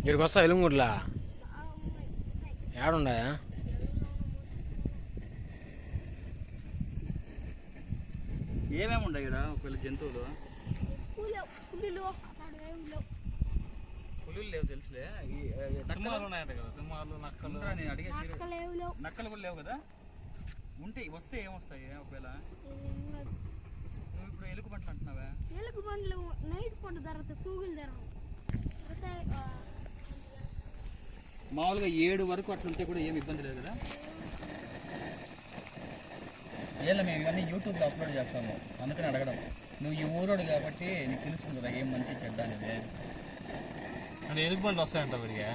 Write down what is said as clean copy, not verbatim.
ఇక్కడికి వస్తా ఎలుగుంగుట్లా ఏడుండా ఏమేమి ఉన్నాయి ఇక్కడ ఒకవేళ జంతువులు? పులులు లేవు తెలుసులే. సింహాలు ఉన్నాయంట కదా, సింహాలు నక్కలు. నేను అడిగేసి నక్కలు కూడా లేవు కదా. ఉంటే వస్తే ఏమొస్తాయి ఒకవేళ? నువ్వు ఇప్పుడు ఎలుగు పంటలు అంటున్నావా? ఎలుగు పండ్లు నైట్ పూట జరుగుతాయి, కూగులు జరగవు. మామూలుగా 7 వరకు అట్లుంటే కూడా ఏమి ఇబ్బంది లేదు కదా. ఏళ్ళ మేము ఇవన్నీ యూట్యూబ్లో అప్లోడ్ చేస్తాము, అందుకని అడగడం. నువ్వు ఈ ఊరోడు కాబట్టి నీకు తెలుస్తుంది కదా ఏం మంచి చెడ్డ అనేది. అంటే ఎలుగు పంటలు వస్తాయంట వీడిగా.